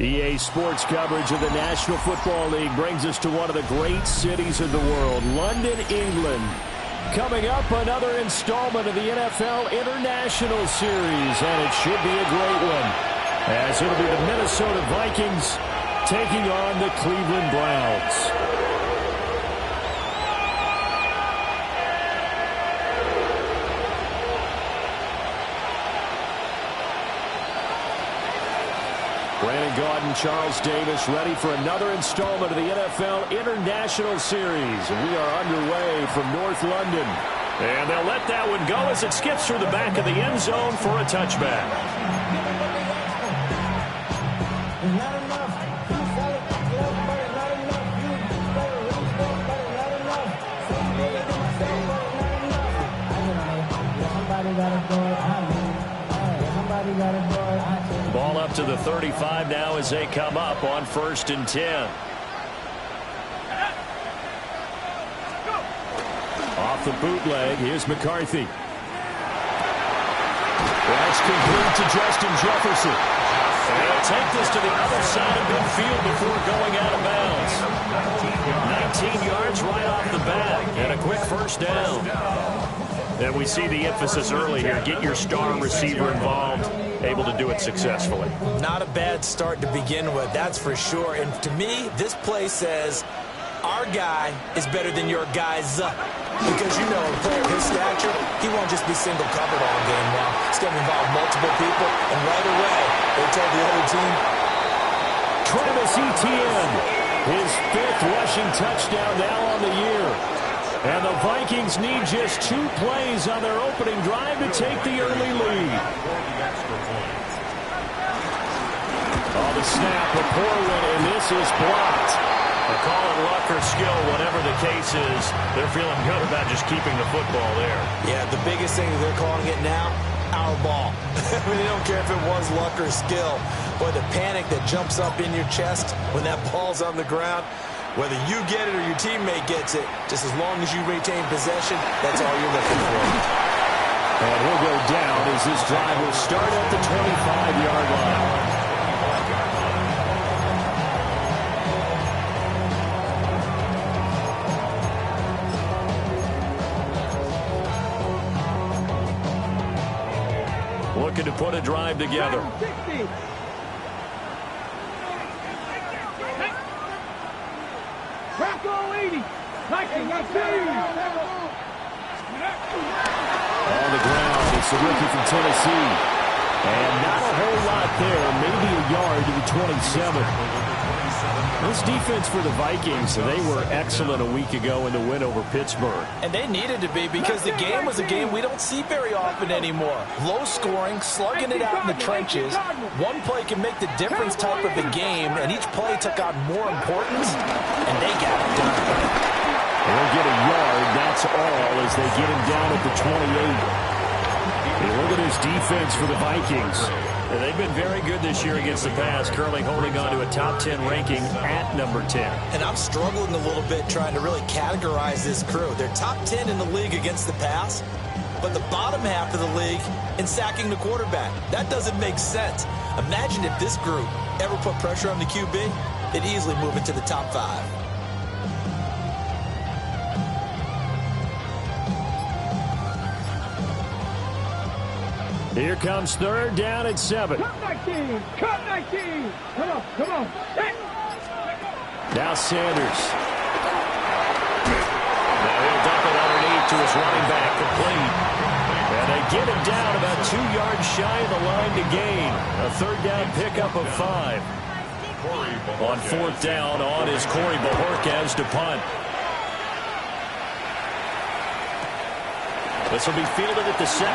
EA Sports coverage of the National Football League brings us to one of the great cities of the world, London, England. Coming up, another installment of the NFL International Series, and it should be a great one, as it'll be the Minnesota Vikings taking on the Cleveland Browns. Brandon Gaudin, Charles Davis, ready for another installment of the NFL International Series. We are underway from North London. And they'll let that one go as it skips through the back of the end zone for a touchback. Ball up to the 35 now as they come up on 1st and 10. Off the bootleg, here's McCarthy. That's complete to Justin Jefferson. And he'll take this to the other side of midfield before going out of bounds. 19 yards right off the bat, and a quick first down. And we see the emphasis early here. Get your star receiver involved, able to do it successfully. Not a bad start to begin with, that's for sure. And to me, this play says our guy is better than your guy's. Because, you know, a player of his stature, he won't just be single covered all game long. It's going to involve multiple people, and right away, they told the other team. Travis Etienne, his 5th rushing touchdown now on the year. And the Vikings need just 2 plays on their opening drive to take the early lead. Oh, the snap, a poor one, and this is blocked. They call it luck or skill, whatever the case is. They're feeling good about just keeping the football there. Yeah, the biggest thing that they're calling it now, our ball. I mean, they don't care if it was luck or skill. Boy, the panic that jumps up in your chest when that ball's on the ground. Whether you get it or your teammate gets it, just as long as you retain possession, that's all you're looking for. And he'll go down as this drive will start at the 25-yard line. Looking to put a drive together. On the ground, it's the rookie from Tennessee. And not a whole lot there, maybe a yard to the 27. This defense for the Vikings, they were excellent a week ago in the win over Pittsburgh. And they needed to be because the game was a game we don't see very often anymore. Low scoring, slugging it out in the trenches. One play can make the difference type of the game, and each play took on more importance, and they got it done. They'll get a yard, that's all, as they get him down at the 28. And look at his defense for the Vikings. They've been very good this year against the pass, currently holding on to a top 10 ranking at number 10. And I'm struggling a little bit trying to really categorize this crew. They're top 10 in the league against the pass, but the bottom half of the league in sacking the quarterback. That doesn't make sense. Imagine if this group ever put pressure on the QB, they'd easily move into the top 5. Here comes 3rd down at 7. Cut 19! Cut 19! Come on, come on. Hey. Now Sanders. Now he'll dump it underneath to his running back, complete. And they get him down about 2 yards shy of the line to gain. A 3rd down pickup of 5. On 4th down, on is Corey Bojorquez to punt. This will be fielded at the 17.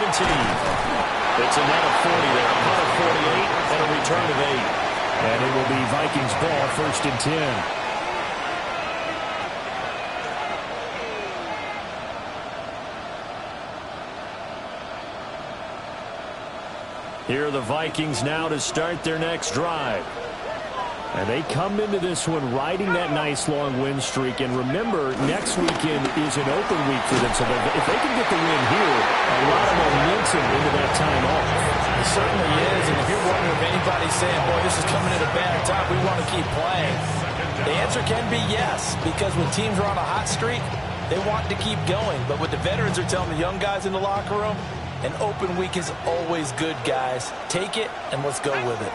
It's a net of 40 there, a punt of 48, and a return of 8. And it will be Vikings ball, 1st and 10. Here are the Vikings now to start their next drive. And they come into this one riding that nice long win streak. And remember, next weekend is an open week for them. So if they can get the win here, a lot of momentum into that time off. It certainly is. And if you're wondering if anybody probably saying, boy, this is coming at a bad time. We want to keep playing. The answer can be yes, because when teams are on a hot streak, they want to keep going. But what the veterans are telling the young guys in the locker room, an open week is always good, guys. Take it, and let's go with it.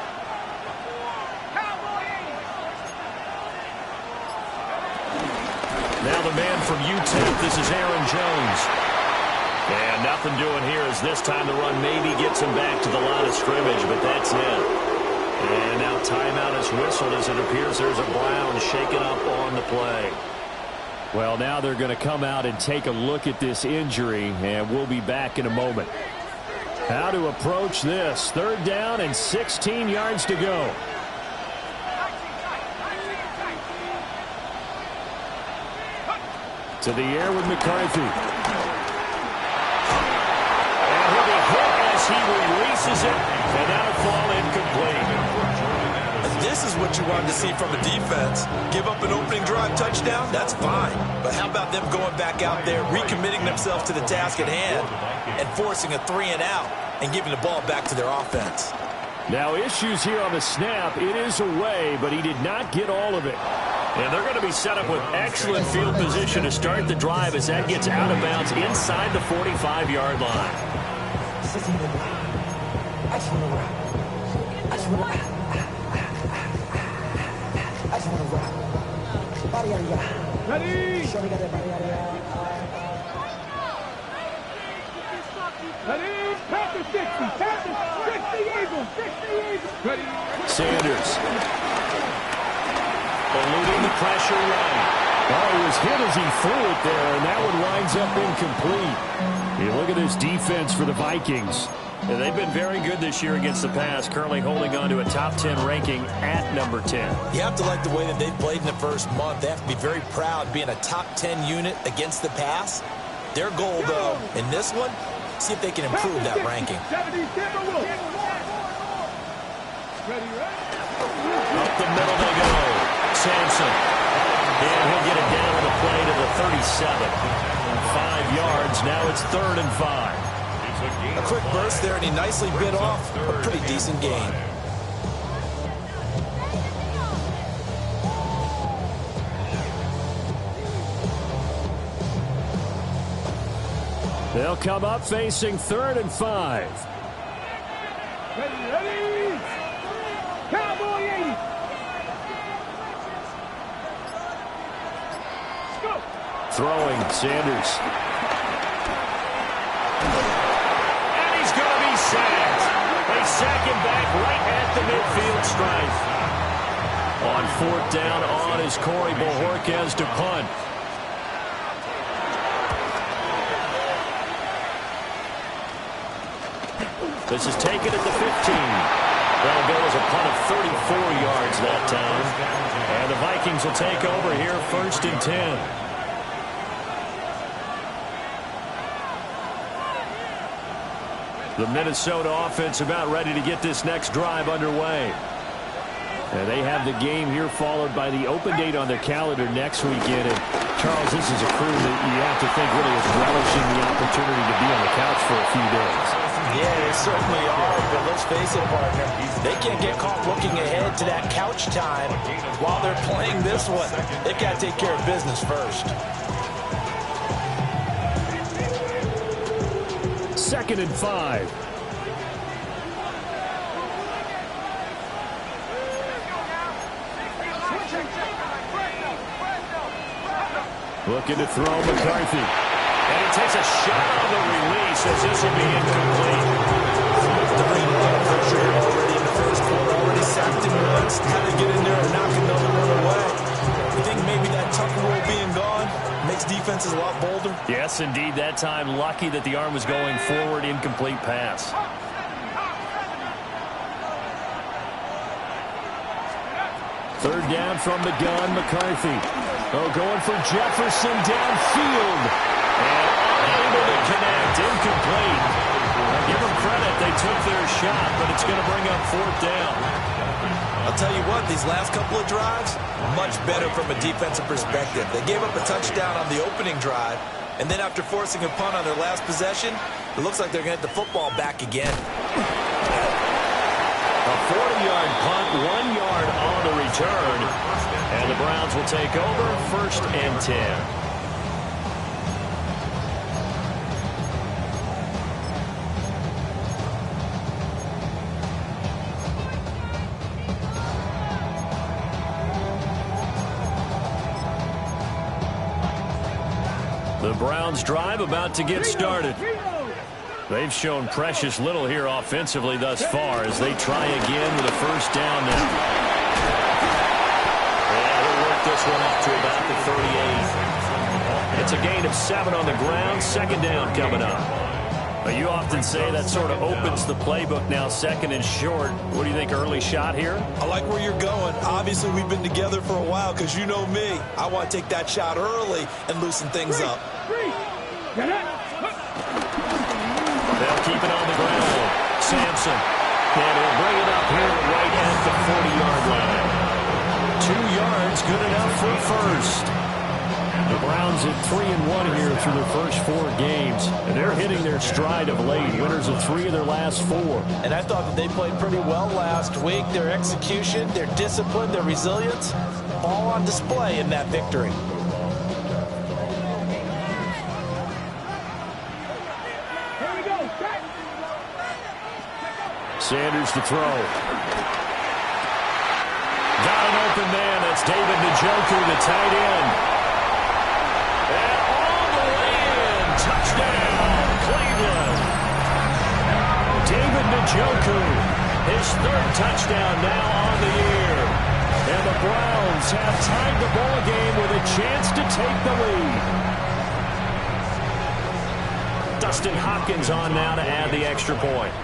Now the man from UTEP, this is Aaron Jones. And nothing doing here as this time the run maybe gets him back to the line of scrimmage, but that's it. And now timeout is whistled as it appears there's a Brown shaken up on the play. Well, now they're going to come out and take a look at this injury, and we'll be back in a moment. How to approach this. 3rd down and 16 yards to go. To the air with McCarthy. And he'll be hit as he releases it, and that'll fall incomplete. This is what you wanted to see from a defense. Give up an opening drive touchdown, that's fine. But how about them going back out there, recommitting themselves to the task at hand, and forcing a 3-and-out and giving the ball back to their offense. Now issues here on the snap. It is away, but he did not get all of it. And they're going to be set up with excellent field position to start the drive as that gets out of bounds inside the 45-yard line. Ready? Ready? Panther 60. Panther 60 Eagles. 60 Eagles. Ready? Sanders. Eluding the pressure run. Oh, he was hit as he threw it there, and that one winds up incomplete. You look at this defense for the Vikings. And they've been very good this year against the pass, currently holding on to a top 10 ranking at number 10. You have to like the way that they've played in the first month. They have to be very proud being a top 10 unit against the pass. Their goal, though, in this one, see if they can improve that ranking. Up the middle they go. Sampson. And he'll get it down on the play to the 37. 5 yards. Now it's 3rd and 5. A quick burst there, and he nicely bit off a pretty decent gain. They'll come up facing 3rd and 5. Ready? Cowboy 80. Let's go. Throwing, Sanders. And he's going to be sacked. They sack him back right at the midfield stripe. On 4th down on is Corey Bojorquez to punt. This is taken at the 15. That'll go as a punt of 34 yards that time. And the Vikings will take over here 1st and 10. The Minnesota offense about ready to get this next drive underway. And they have the game here followed by the open date on their calendar next weekend. And Charles, this is a crew that you have to think really is relishing the opportunity to be on the couch for a few days. Yeah, they certainly are, but let's face it, partner. They can't get caught looking ahead to that couch time while they're playing this one. They've got to take care of business first. 2nd and 5. Looking to throw McCarthy. And he takes a shot on the release as this will be incomplete. The Raiders got pressure already in the first quarter, already sacked him once. Had to get in there and knock another one away. You think maybe that Tucker rule being gone makes defenses a lot bolder? Yes, indeed. That time, lucky that the arm was going forward, incomplete pass. Third down from the gun, McCarthy. Oh, going for Jefferson downfield. And unable to connect, incomplete. Give them credit, they took their shot, but it's going to bring up 4th down. I'll tell you what, these last couple of drives, much better from a defensive perspective. They gave up a touchdown on the opening drive, and then after forcing a punt on their last possession, it looks like they're going to get the football back again. A 40-yard punt, 1 yard on the return. And the Browns will take over, 1st and 10. The Browns drive about to get started. They've shown precious little here offensively thus far as they try again with a 1st down now. And he'll work this one up to about the 38. It's a gain of 7 on the ground. 2nd down coming up. You often say that sort of opens the playbook now, 2nd and short. What do you think, early shot here? I like where you're going. Obviously, we've been together for a while because you know me. I want to take that shot early and loosen things up. They'll keep it on the ground. Sampson. And he'll bring it up here right at the 40-yard line. 2 yards, good enough for 1st. The Browns at 3-1 here through their first 4 games. And they're hitting their stride of late. Winners of 3 of their last 4. And I thought that they played pretty well last week. Their execution, their discipline, their resilience, all on display in that victory. Sanders to throw. Got an open man. That's David Njoku, the tight end. And all the way in. Touchdown, Cleveland. David Njoku, his 3rd touchdown now on the year. And the Browns have tied the ball game with a chance to take the lead. Dustin Hopkins on now to add the extra point.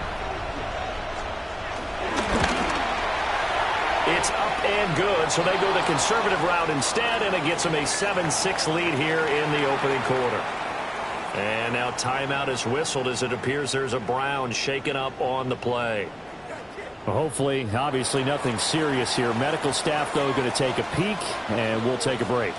It's up and good, so they go the conservative route instead, and it gets them a 7-6 lead here in the opening quarter. And now timeout is whistled as it appears there's a Brown shaken up on the play. Well, hopefully, obviously nothing serious here. Medical staff, though, going to take a peek, and we'll take a break.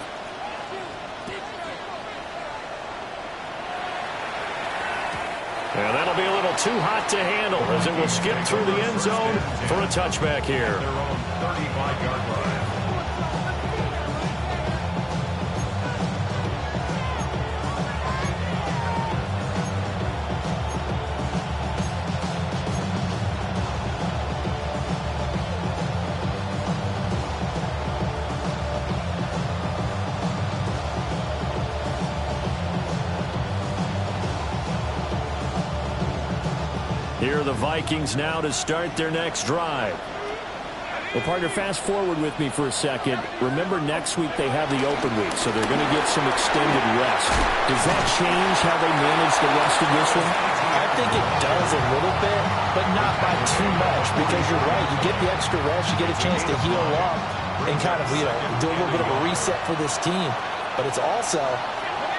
And that'll be a little too hot to handle as it will skip through the end zone for a touchback here. 35-yard line. Here are the Vikings now to start their next drive. Well, partner, fast forward with me for a second. Remember, next week they have the open week, so they're going to get some extended rest. Does that change how they manage the rest of this one? I think it does a little bit, but not by too much, because you're right. You get the extra rest, you get a chance to heal up and kind of, do a little bit of a reset for this team. But it's also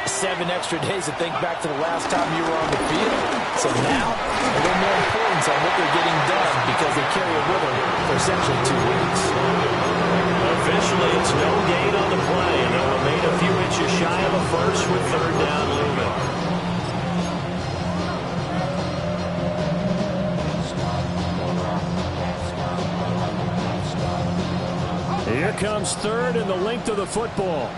7 extra days to think back to the last time you were on the field. So now, a little more importance on what they're getting done because they carry it with them for essentially 2 weeks. Officially, it's no gain on the play, and they'll remain a few inches shy of a first with 3rd down looming. Here comes 3rd and the length of the football.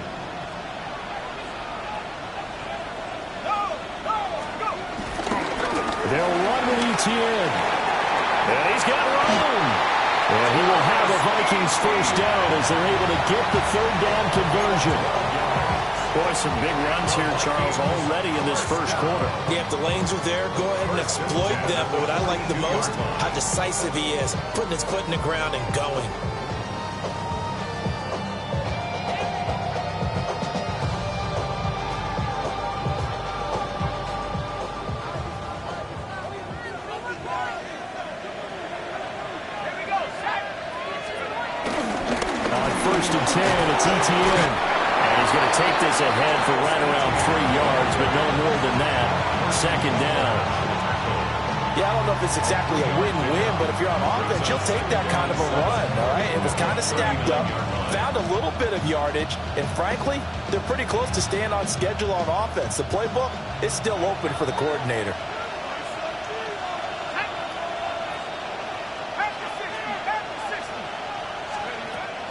They'll run with Etienne. And he's got room. And he will have a Vikings 1st down as they're able to get the 3rd down conversion. Boy, some big runs here, Charles, already in this first quarter. Yeah, if the lanes are there, go ahead and exploit them. But what I like the most, how decisive he is, putting his foot in the ground and going. It's Etienne. And he's going to take this ahead for right around 3 yards, but no more than that. 2nd down. Yeah, I don't know if it's exactly a win-win, but if you're on offense, you'll take that kind of a run, all right? It was kind of stacked up, found a little bit of yardage, and frankly, they're pretty close to staying on schedule on offense. The playbook is still open for the coordinator.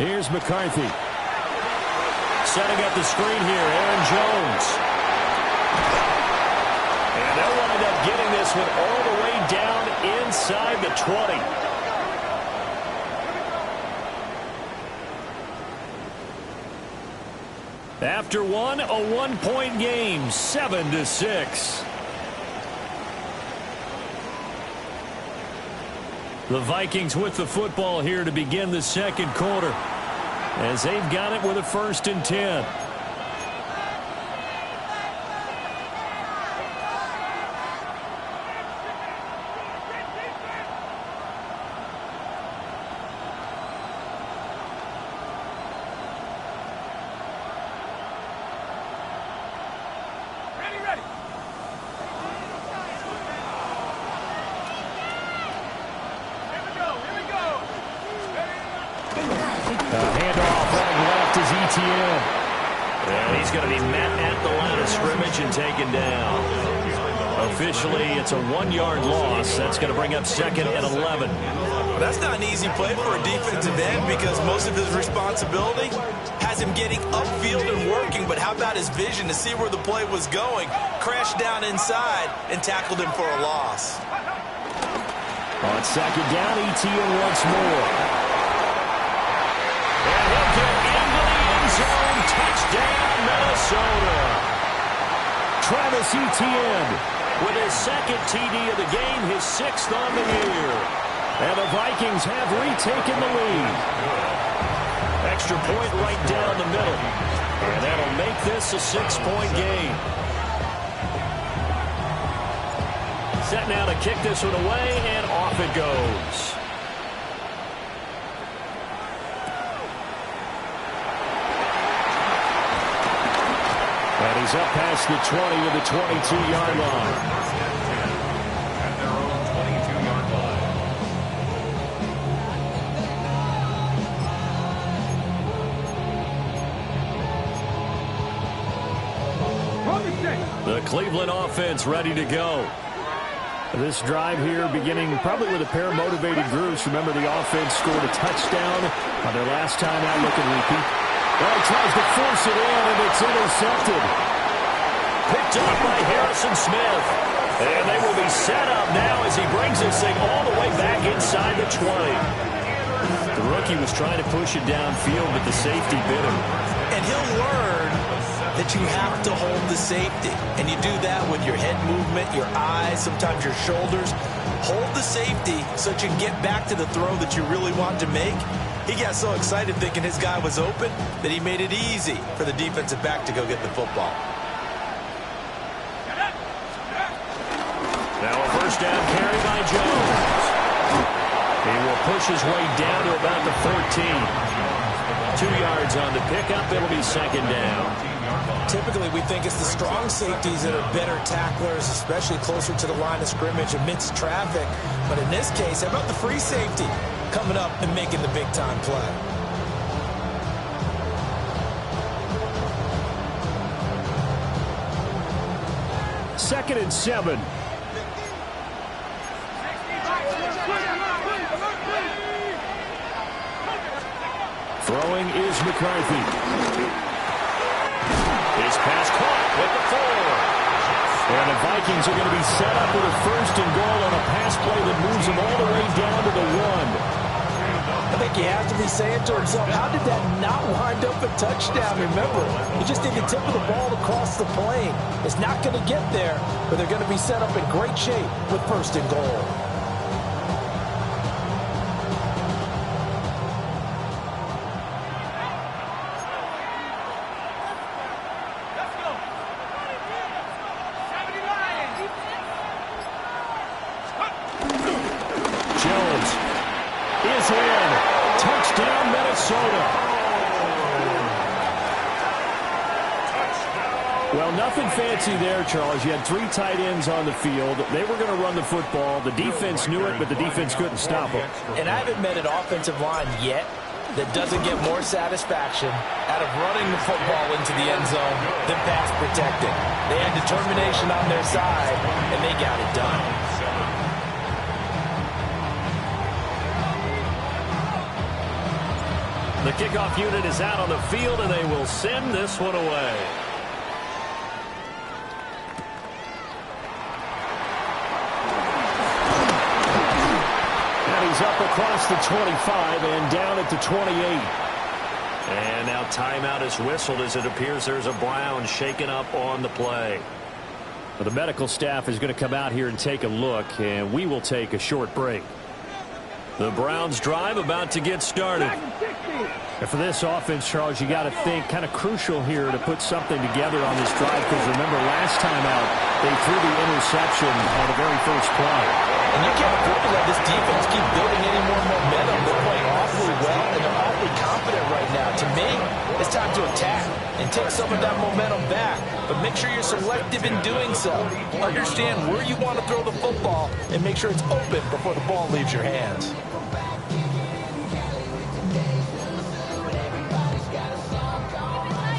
Here's McCarthy. Setting up the screen here, Aaron Jones. And they'll wind up getting this one all the way down inside the 20. After one, a 1-point game, 7-6. The Vikings with the football here to begin the second quarter, as they've got it with a 1st and 10. Handoff right left is Etienne. And he's going to be met at the line of scrimmage and taken down. Officially, it's a 1-yard loss. That's going to bring up 2nd and 11. Well, that's not an easy play for a defensive end because most of his responsibility has him getting upfield and working. But how about his vision to see where the play was going? Crashed down inside and tackled him for a loss. On 2nd down, Etienne once more. And he'll get into the end zone. Touchdown, Minnesota. Travis Etienne with his 2nd TD of the game, his 6th on the year. And the Vikings have retaken the lead. Extra point right down the middle. And that'll make this a 6-point game. Set now to kick this one away, and off it goes. And he's up past the 20 to the 22-yard line. At their own 22-yard line. The Cleveland offense ready to go. This drive here beginning probably with a pair of motivated groups. Remember, the offense scored a touchdown on their last time out. Look at repeat. Well, he tries to force it in, and it's intercepted. Picked up by Harrison Smith. And they will be set up now as he brings this thing all the way back inside the 20. The rookie was trying to push it downfield, but the safety bit him. And he'll learn that you have to hold the safety. And you do that with your head movement, your eyes, sometimes your shoulders. Hold the safety so that you can get back to the throw that you really want to make. He got so excited thinking his guy was open that he made it easy for the defensive back to go get the football. Now a 1st down carry by Jones. He will push his way down to about the 14. 2 yards on the pickup. It'll be 2nd down. Typically, we think it's the strong safeties that are better tacklers, especially closer to the line of scrimmage amidst traffic. But in this case, how about the free safety coming up and making the big-time play? Second and 7. Throwing is McCarthy. His pass caught with the 4. And the Vikings are going to be set up with a 1st and goal on a pass play that moves them all the way down to the 1. I think he has to be saying to himself, how did that not wind up a touchdown? Remember, he just did the tip of the ball across the plane. It's not going to get there, but they're going to be set up in great shape with 1st and goal. Well, nothing fancy there, Charles. You had 3 tight ends on the field. They were going to run the football. The defense knew it, but the defense couldn't stop them. And I haven't met an offensive line yet that doesn't get more satisfaction out of running the football into the end zone than pass protecting. They had determination on their side, and they got it done. The kickoff unit is out on the field, and they will send this one away. And he's up across the 25 and down at the 28. And now timeout is whistled as it appears there's a Brown shaken up on the play. Well, the medical staff is going to come out here and take a look, and we will take a short break. The Browns drive about to get started. And for this offense, Charles, you got to think kind of crucial here to put something together on this drive, because remember last time out they threw the interception on the very first play. And you can't afford to let this defense keep building any more momentum. They're playing awfully well, and they're awfully confident right now. To me, it's time to attack and take some of that momentum back. But make sure you're selective in doing so. Understand where you want to throw the football and make sure it's open before the ball leaves your hands.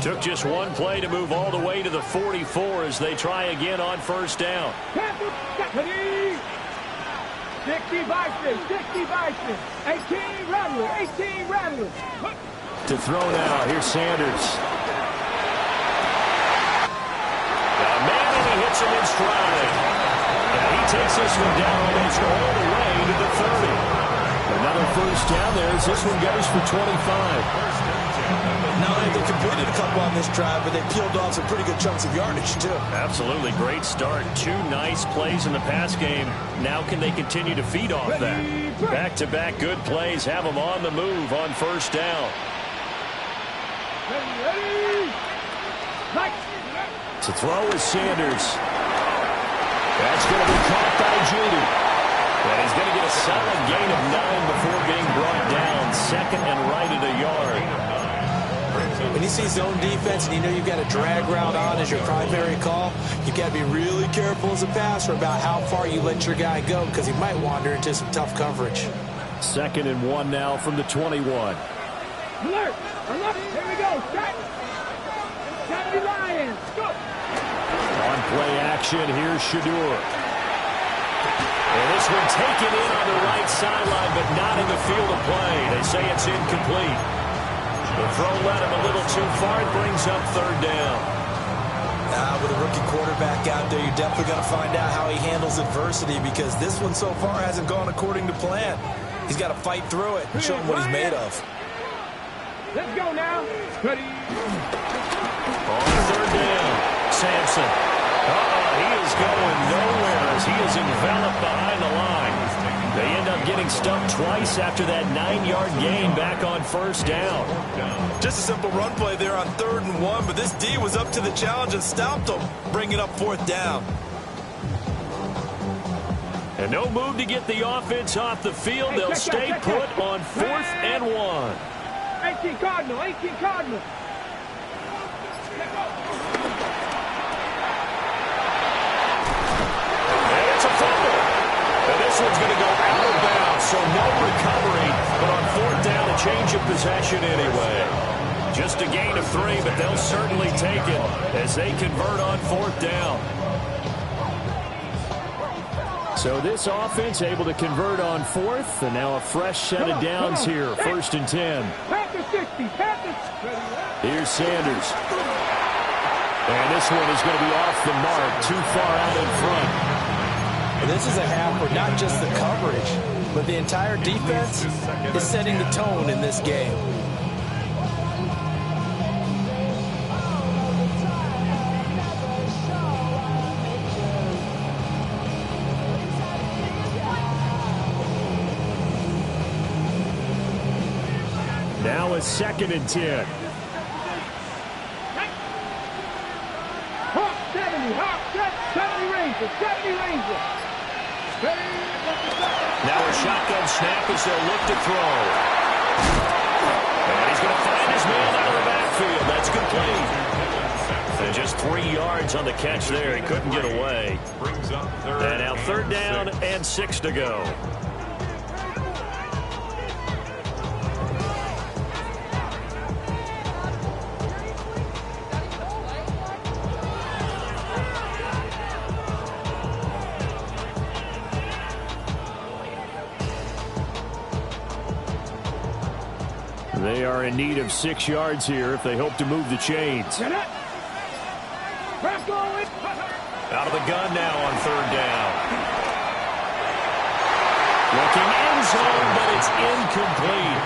Took just one play to move all the way to the 44 as they try again on first down. 60 Bison, 60 Bison, 18 Rattler, 18 Rattler. To throw now, here's Sanders. Man, and he hits him in stride. And he takes this one down almost all the way to the 30. Another first down there as this one goes for 25. Now they completed a couple on this drive, but they peeled off some pretty good chunks of yardage, too. Absolutely. Great start. Two nice plays in the pass game. Now can they continue to feed off that? Back-to-back good plays have them on the move on first down. To throw is Sanders. That's going to be caught by Judy. And he's going to get a solid gain of 9 before being brought down. Second and right at a yard. When you see zone defense and you know you've got a drag route on as your primary call, you've got to be really careful as a passer about how far you let your guy go, because he might wander into some tough coverage. Second and 1 now from the 21. Alert! Alert! Here we go! Set! Set the Lions! Go! On play action, here's Shedeur. And this one taken in on the right sideline, but not in the field of play. They say it's incomplete. The throw led him a little too far. It brings up third down. With a rookie quarterback out there, you're definitely going to find out how he handles adversity, because this one so far hasn't gone according to plan. He's got to fight through it and show him what he's made of. Let's go now. Ready. On third down, Sampson. He is going nowhere as he is enveloped behind the line. They end up getting stumped twice after that 9-yard gain back on first down. Just a simple run play there on 3rd and 1, but this D was up to the challenge and stopped them, bringing up 4th down. And no move to get the offense off the field. They'll stay put on 4th and 1. 18 Cardinal, 18 Cardinal. And it's a fumble. And this one's going to go out of bounds, so no recovery. But on 4th down, a change of possession anyway. Just a gain of 3, but they'll certainly take it as they convert on 4th down. So this offense able to convert on 4th, and now a fresh set of downs here. 1st and 10. Panthers 60, Panthers. Here's Sanders. And this one is going to be off the mark, too far out in front. And this is a half where not just the coverage, but the entire defense is setting the tone in this game. Now it's 2nd and 10. Hawk 70, Hawk 70 Rangers, 70 Rangers. Now a shotgun snap as they'll look to throw. And he's going to find his man out of the backfield. That's complete. And just 3 yards on the catch there. He couldn't get away. And now 3rd down and 6 to go. They are in need of 6 yards here if they hope to move the chains. Out of the gun now on 3rd down. Looking end zone, but it's incomplete.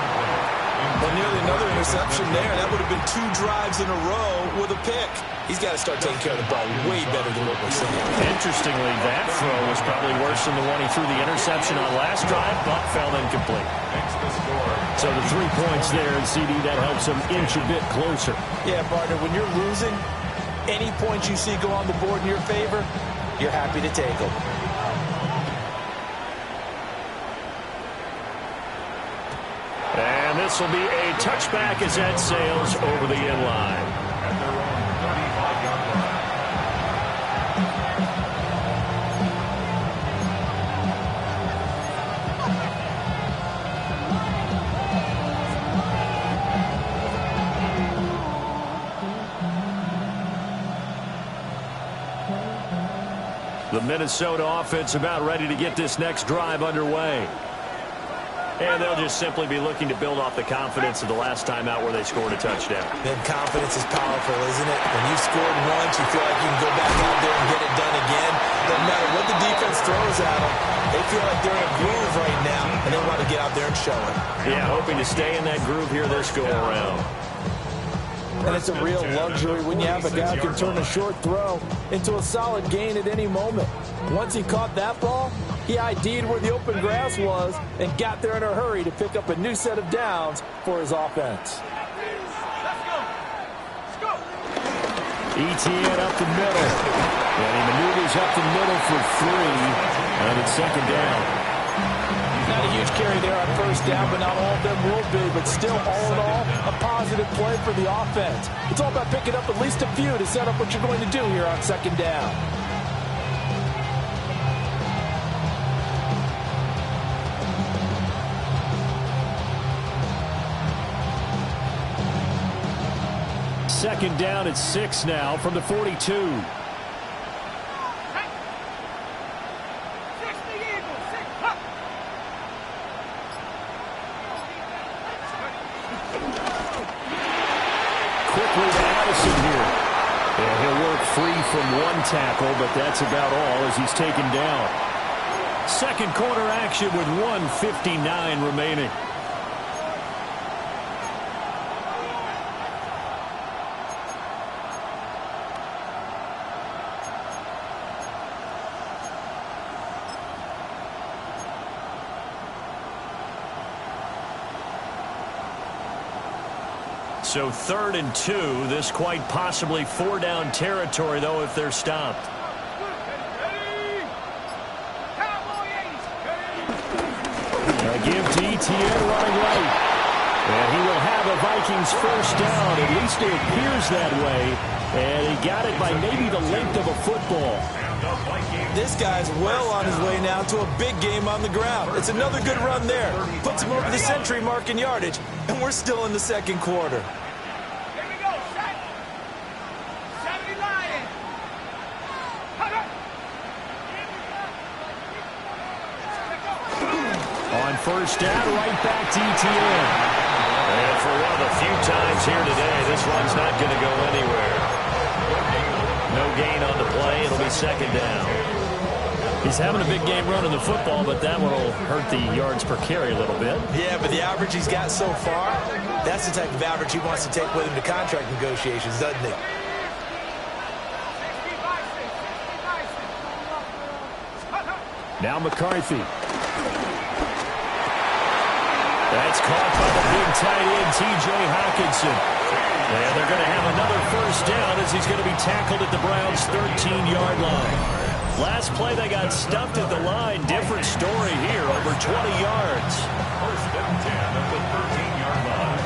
Well, nearly another interception there. That would have been 2 drives in a row with a pick. He's got to start taking care of the ball way better than what we're seeing. Interestingly, that throw was probably worse than the one he threw the interception on last drive, but fell incomplete. So the 3 points there, and CD, that helps him inch a bit closer. Yeah, partner, when you're losing, any points you see go on the board in your favor, you're happy to take them. And this will be a touchback as that sails over the end line. At their own 35-yard line. The Minnesota offense about ready to get this next drive underway. And they'll just simply be looking to build off the confidence of the last time out where they scored a touchdown. Then confidence is powerful, isn't it? When you've scored once, you feel like you can go back out there and get it done again. Doesn't matter what the defense throws at them. They feel like they're in a groove right now, and they want to get out there and show it. Yeah, hoping to stay in that groove here this go-around. And it's a real luxury when you have a guy who can turn a short throw into a solid gain at any moment. Once he caught that ball, he ID'd where the open grass was and got there in a hurry to pick up a new set of downs for his offense. Etienne up the middle. And he maneuvers up the middle for 3. And it's 2nd down. Not a huge carry there on 1st down, but not all of them will be. But still, all in all, a positive play for the offense. It's all about picking up at least a few to set up what you're going to do here on 2nd down. Second down at 6 now from the 42. Quickly to Addison here. And he'll work free from 1 tackle, but that's about all as he's taken down. Second quarter action with 1:59 remaining. So 3rd and 2. This quite possibly 4-down territory, though, if they're stopped. A give to Etienne running right. And he will have a Vikings 1st down. At least it appears that way. And he got it by maybe the length of a football. This guy's well on his way now to a big game on the ground. It's another good run there. Puts him over the century mark in yardage. And we're still in the 2nd quarter. On 1st down, right back to Etienne. And for one of the few times here today, this run's not going to go anywhere. No gain on the play. It'll be 2nd down. He's having a big game running the football, but that one will hurt the yards per carry a little bit. Yeah, but the average he's got so far, that's the type of average he wants to take with him to contract negotiations, doesn't he? Now McCarthy. That's caught by the big tight end, T.J. Hockenson. And they're going to have another 1st down as he's going to be tackled at the Browns' 13-yard line. Last play, they got stuffed at the line. Different story here, over 20 yards. 1st and 10 at the 13-yard line.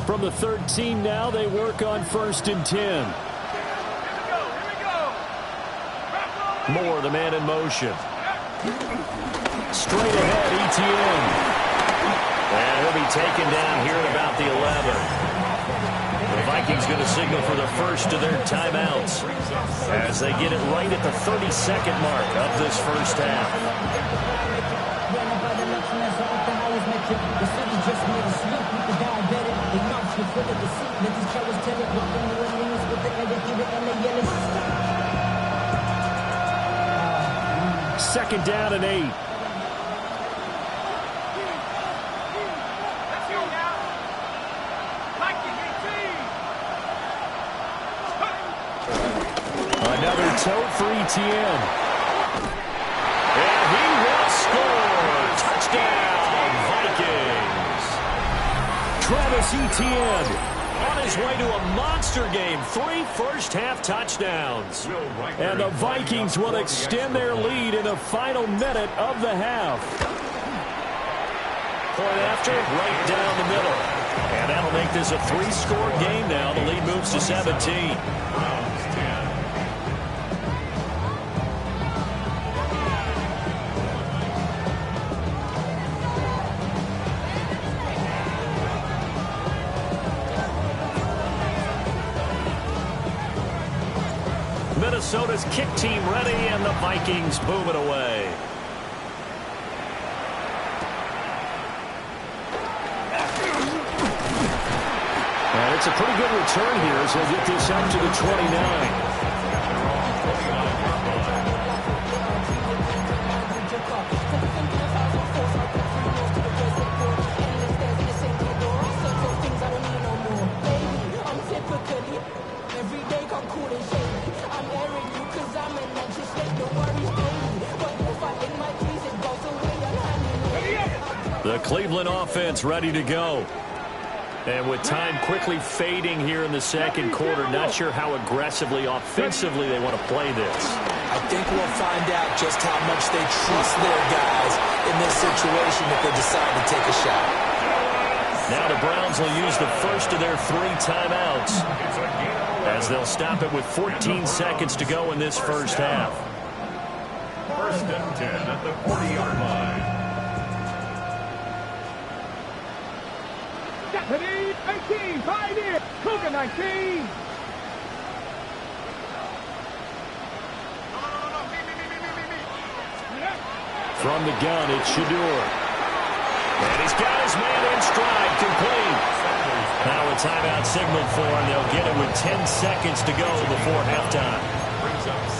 From the 13 now, they work on 1st and 10. Moore, the man in motion. Straight ahead, Etienne. And he'll be taken down here at about the 11. The Vikings going to signal for the first of their timeouts as they get it right at the 32nd mark of this first half. Second down and 8. Another tote for Etienne. And he will score. Touchdown, Vikings. Travis Etienne on his way to a monster game. 3 first-half touchdowns. And the Vikings will extend their lead in the final minute of the half. Point after, right down the middle. And that'll make this a 3-score game now. The lead moves to 17. Minnesota's kick team ready, and the Vikings boom it away. And it's a pretty good return here as they'll get this up to the 29. The Cleveland offense ready to go. And with time quickly fading here in the second quarter, not sure how aggressively, offensively they want to play this. I think we'll find out just how much they trust their guys in this situation if they decide to take a shot. Now the Browns will use the first of their 3 timeouts as they'll stop it with 14 seconds to go in this first half. First and 10 at the 40-yard line. 18, 5 in, Cougar 19. From the gun, it's Shedeur. And he's got his man in stride, complete. Now a timeout signaled for, and they'll get it with 10 seconds to go before halftime.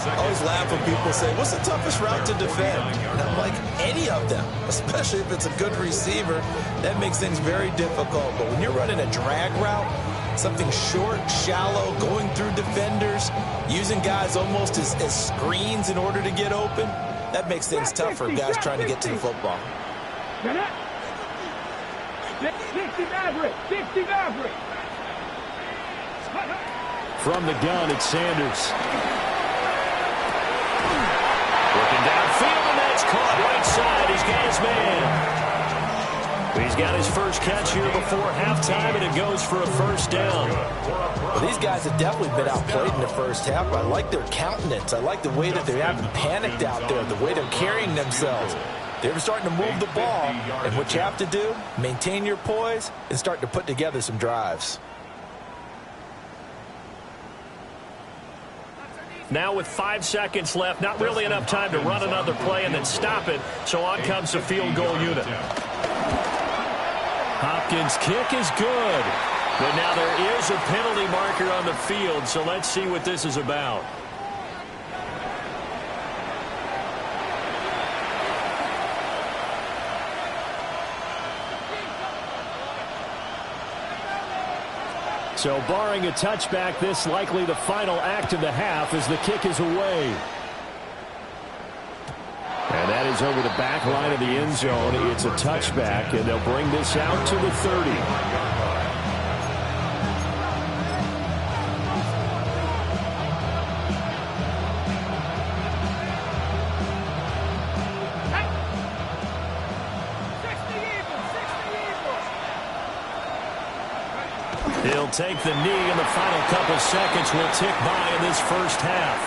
I always laugh when people say, what's the toughest route to defend? And I'm like, any of them, especially if it's a good receiver. That makes things very difficult. But when you're running a drag route, something short, shallow, going through defenders, using guys almost as screens in order to get open, that makes things tough for guys trying to get to the football. 60 Maverick, 60 Maverick. From the gun, it's Sanders. Looking downfield, and that's caught right side. He's got his man. He's got his first catch here before halftime, and it goes for a first down. Well, these guys have definitely been outplayed in the first half. I like their countenance. I like the way that they haven't panicked out there, the way they're carrying themselves. They're starting to move the ball, and what you have to do, maintain your poise and start to put together some drives. Now with 5 seconds left, not really enough time to run another play and then stop it, so on comes the field goal unit. Hopkins' kick is good, but now there is a penalty marker on the field, so let's see what this is about. So barring a touchback, this likely the final act of the half as the kick is away. And that is over the back line of the end zone. It's a touchback, and they'll bring this out to the 30. He'll take the knee, and the final couple seconds will tick by in this first half.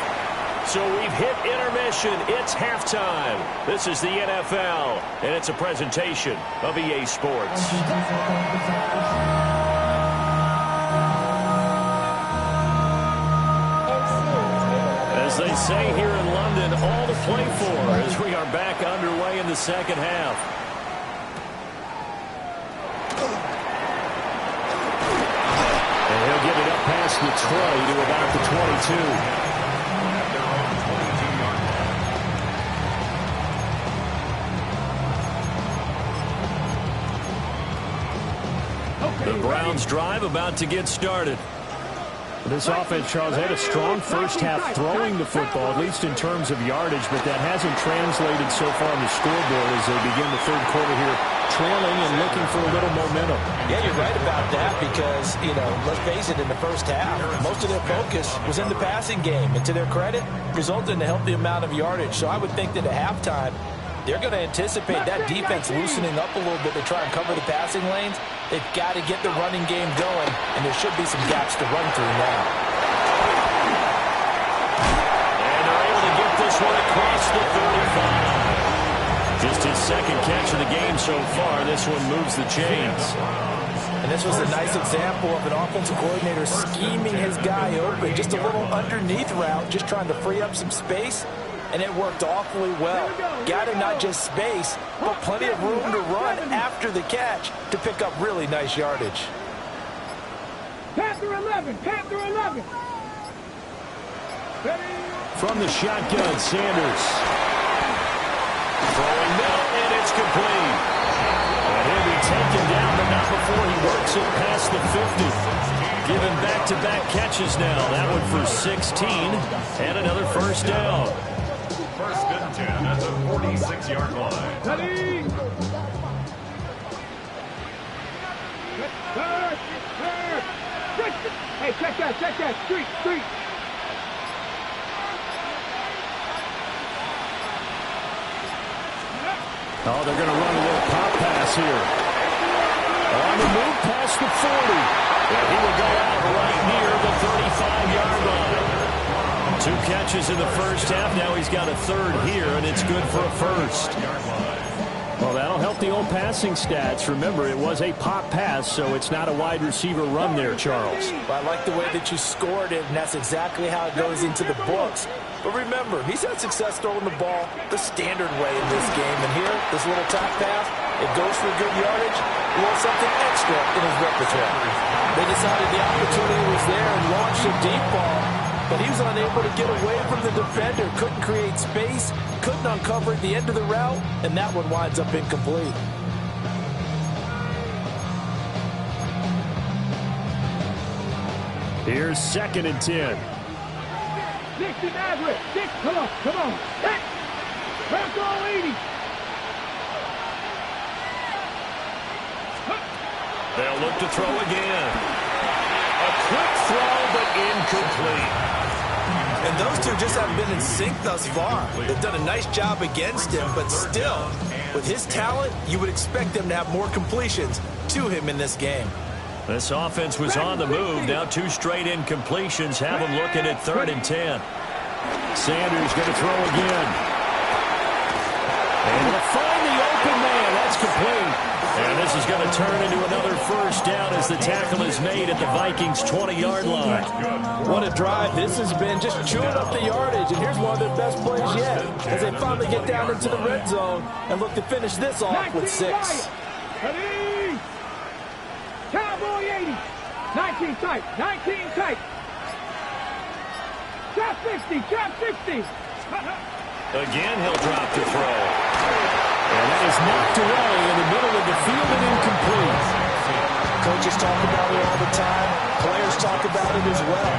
So we've hit intermission. It's halftime. This is the NFL, and it's a presentation of EA Sports. As they say here in London, all to play for as we are back underway in the second half. And he'll get it up past the 20 to about the 22. The Browns drive about to get started. This offense, Charles, had a strong first half throwing the football, at least in terms of yardage, but that hasn't translated so far on the scoreboard as they begin the third quarter here, trailing and looking for a little momentum. Yeah, you're right about that because, let's face it, in the first half, most of their focus was in the passing game. And to their credit, resulted in a healthy amount of yardage. So I would think that at halftime, they're going to anticipate that defense loosening up a little bit to try and cover the passing lanes. They've got to get the running game going, and there should be some gaps to run through now. And they're able to get this one across the 35. Just his second catch of the game so far. This one moves the chains. And this was a nice example of an offensive coordinator scheming his guy open. Just a little underneath route, just trying to free up some space. And it worked awfully well. Got him not just space, but plenty of room to run after the catch to pick up really nice yardage. Panther 11, Panther 11. From the shotgun, Sanders. Throwing middle, and it's complete. And he'll be taken down, but not before he works it past the 50. Given back-to-back catches now. That one for 16, and another first down. First and 10 at the 46-yard line. Ready. Hey, check that. Street. Oh, they're going to run a little pop pass here. On the move past the 40. And he will go out right near the 35-yard line. 2 catches in the first half. Now he's got a third here, and it's good for a first. Well, that'll help the old passing stats. Remember, it was a pop pass, so it's not a wide receiver run there, Charles. Well, I like the way that you scored it, and that's exactly how it goes into the books. But remember, he's had success throwing the ball the standard way in this game. And here, this little top pass, it goes for good yardage, a little something extra in his repertoire. They decided the opportunity was there and launched a deep ball. But he was unable to get away from the defender, couldn't create space, couldn't uncover at the end of the route, and that one winds up incomplete. Here's 2nd and 10. 6 to Nazareth. 6, come on. 6. Let's go, 80. They'll look to throw again. A quick throw, but incomplete. And those two just haven't been in sync thus far. They've done a nice job against him, but still, with his talent, you would expect them to have more completions to him in this game. This offense was on the move. Now 2 straight incompletions have them looking at 3rd and 10. Sanders going to throw again. And to find the open man. That's complete. And this is going to turn into another first down as the tackle is made at the Vikings' 20-yard line. What a drive this has been, just chewing up the yardage. And here's one of their best plays yet as they finally get down into the red zone and look to finish this off with 6. Ready. Cowboy 80. 19 tight. Drop 60. Again, he'll drop to throw. And that is knocked away in the middle of the field and incomplete. Coaches talk about it all the time. Players talk about it as well.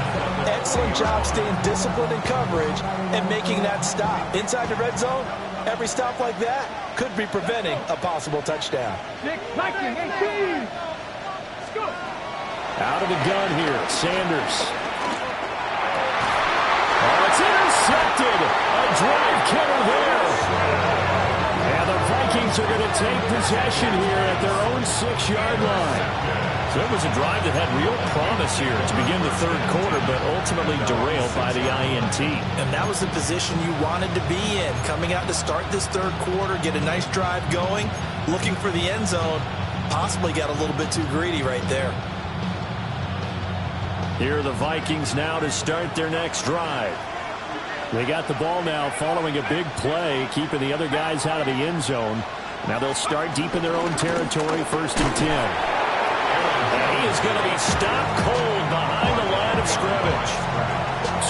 Excellent job staying disciplined in coverage and making that stop. Inside the red zone, every stop like that could be preventing a possible touchdown. 6, 19, 18. Go. Out of the gun here, Sanders. Oh, it's intercepted. A drive killer there. And the Vikings are going to take possession here at their own 6-yard line. So it was a drive that had real promise here to begin the third quarter, but ultimately derailed by the INT. And that was the position you wanted to be in. Coming out to start this third quarter, get a nice drive going, looking for the end zone. Possibly got a little bit too greedy right there. Here are the Vikings now to start their next drive. They got the ball now following a big play, keeping the other guys out of the end zone. Now they'll start deep in their own territory, 1st and 10. And he is going to be stopped cold behind the line of scrimmage.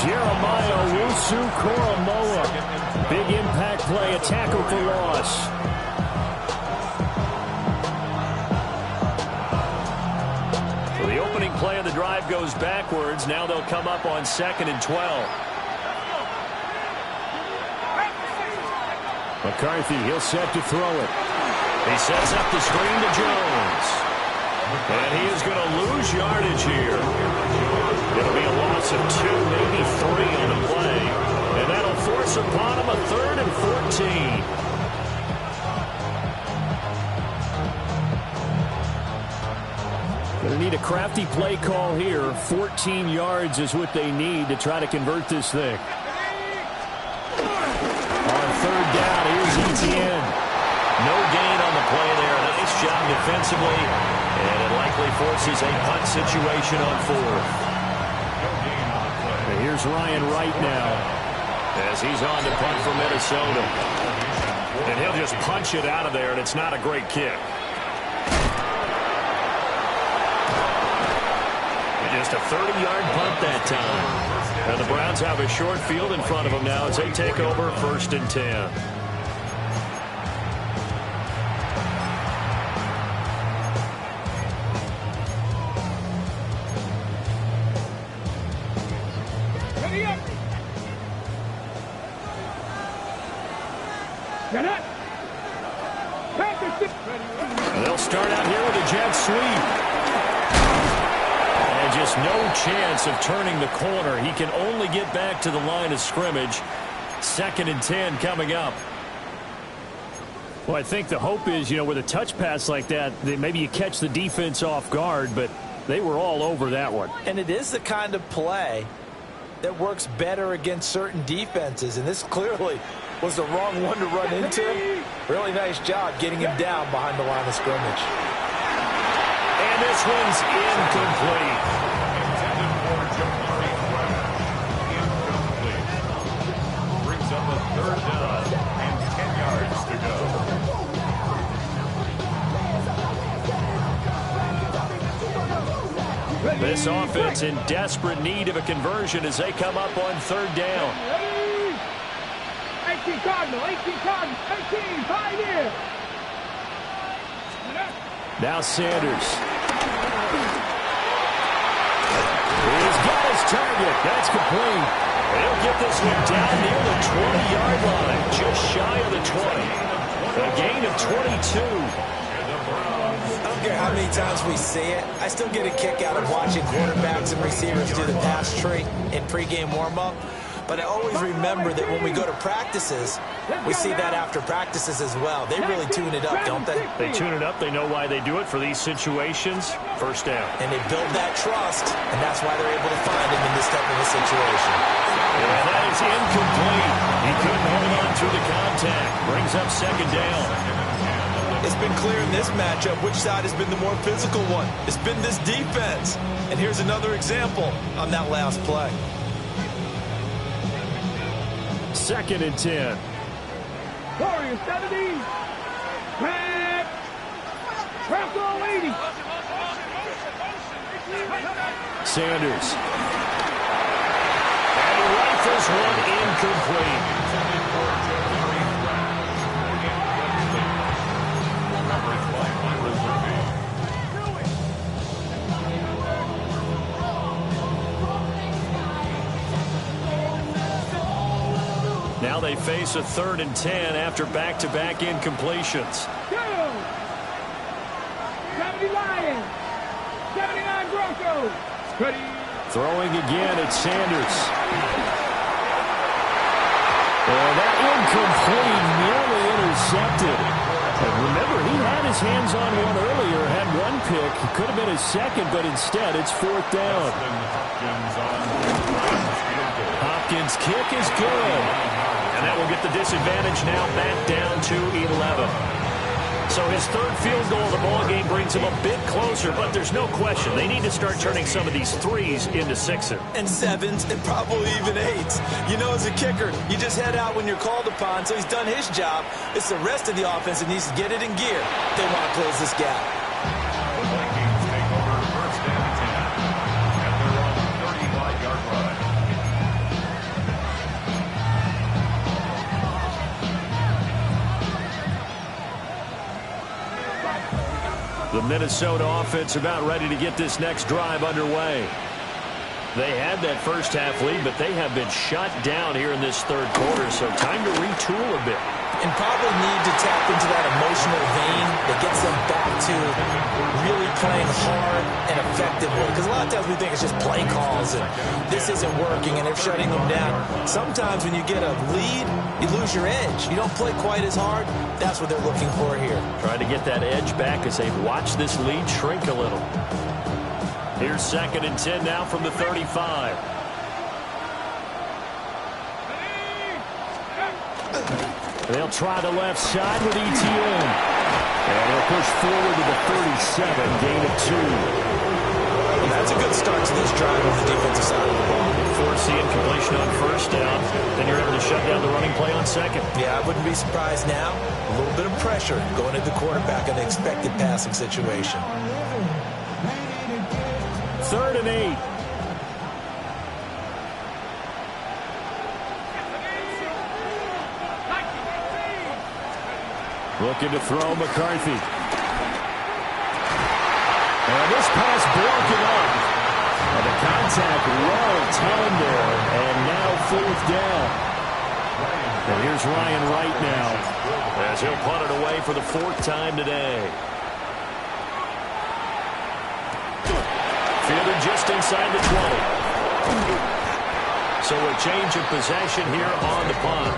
Jeremiah Owusu-Koramoah. Big impact play, a tackle for loss. So the opening play of the drive goes backwards. Now they'll come up on 2nd and 12. McCarthy, he'll set to throw it. He sets up the screen to Jones. And he is going to lose yardage here. It'll be a loss of 2, maybe 3 on the play. And that'll force upon him a 3rd and 14. Going to need a crafty play call here. 14 yards is what they need to try to convert this thing. On 3rd down, here's Etienne. No gain on the play there. Nice job defensively. And it likely forces a punt situation on 4th. And here's Ryan Wright now as he's on to punt for Minnesota. And he'll just punch it out of there, and it's not a great kick. And just a 30-yard punt that time. And the Browns have a short field in front of them now as they take over 1st and 10. They'll start out here with a jet sweep. And just no chance of turning the corner. He can only get back to the line of scrimmage. 2nd and 10 coming up. Well, I think the hope is, with a touch pass like that, maybe you catch the defense off guard, but they were all over that one. And it is the kind of play that works better against certain defenses, and this clearly was the wrong one to run into him. Really nice job getting him down behind the line of scrimmage. And this one's incomplete. Intended for Jamari Thrash. Incomplete. Brings up a 3rd down and 10 yards to go. This offense in desperate need of a conversion as they come up on 3rd down. 18 Cardinal, 18 Cardinal, 18, Pioneer. Now Sanders. He's got his target. That's complete. He'll get this one down near the 20-yard line, just shy of the 20. A gain of 22. I don't care how many times we see it. I still get a kick out of watching quarterbacks and receivers do the pass tree in pregame warm-up. But I always remember that when we go to practices, we see that after practices as well. They really tune it up, don't they? They tune it up. They know why they do it for these situations. 1st down. And they build that trust, and that's why they're able to find him in this type of a situation. And that is incomplete. He couldn't hold on through the contact. Brings up 2nd down. It's been clear in this matchup which side has been the more physical one. It's been this defense. And here's another example on that last play. 2nd and 10. Warriors 70. Crab. Crab 80. Sanders. And he rifles one incomplete. Now they face a 3rd and 10 after back-to-back incompletions. 70 Lions. 79 Broncos. Ready. Throwing again at Sanders. And that incomplete, nearly intercepted. And remember, he had his hands on one earlier, had one pick. Could have been his 2nd, but instead it's 4th down. Hopkins' kick is good. And that will get the disadvantage now back down to 11. So his third field goal of the ball game brings him a bit closer, but there's no question they need to start turning some of these threes into sixes. And sevens, and probably even eights. You know, as a kicker, you just head out when you're called upon, so he's done his job. It's the rest of the offense that needs to get it in gear. They want to close this gap. The Vikings take over first and 10 at their own 35-yard line. The Minnesota offense about ready to get this next drive underway. They had that first half lead, but they have been shut down here in this third quarter, so time to retool a bit. And probably need to tap into that emotional vein that gets them back to really playing hard and effectively. Because a lot of times we think it's just play calls and this isn't working and they're shutting them down. Sometimes when you get a lead, you lose your edge. You don't play quite as hard. That's what they're looking for here. Trying to get that edge back as they watch this lead shrink a little. Here's 2nd and 10 now from the 35. They'll try the left side with ETN. And they'll push forward to the 37, gain of 2. Well, that's a good start to this drive on the defensive side of the ball. Force the incompletion on first down. Then you're able to shut down the running play on second. Yeah, I wouldn't be surprised now. A little bit of pressure going at the quarterback in the expected passing situation. 3rd and 8. Looking to throw McCarthy. And this pass broken up. And the contact well timed there. And now 4th down. And here's Ryan Wright now, as he'll punt it away for the 4th time today. Fielded just inside the 20. So a change of possession here on the punt.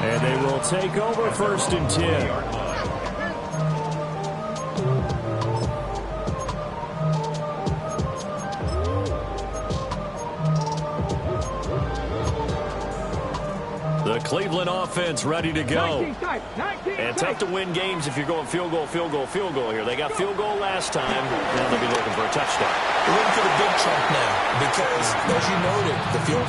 And they will take over 1st and 10. The Cleveland offense ready to go. And tough to win games if you're going field goal, field goal, field goal here. They got field goal last time. Now they'll be looking for a touchdown. They're looking for the big chunk now because, as you noted, the field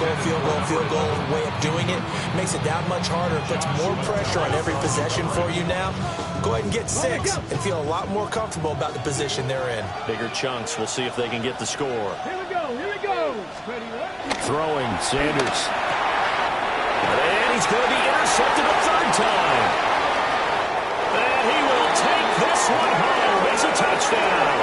goal way of doing it makes it that much harder. It puts more pressure on every possession for you now. Go ahead and get 6 and feel a lot more comfortable about the position they're in. Bigger chunks. We'll see if they can get the score. Here we go. Here we go. Throwing, Sanders. And he's going to be intercepted a 3rd time. And he will take this one home. It's a touchdown.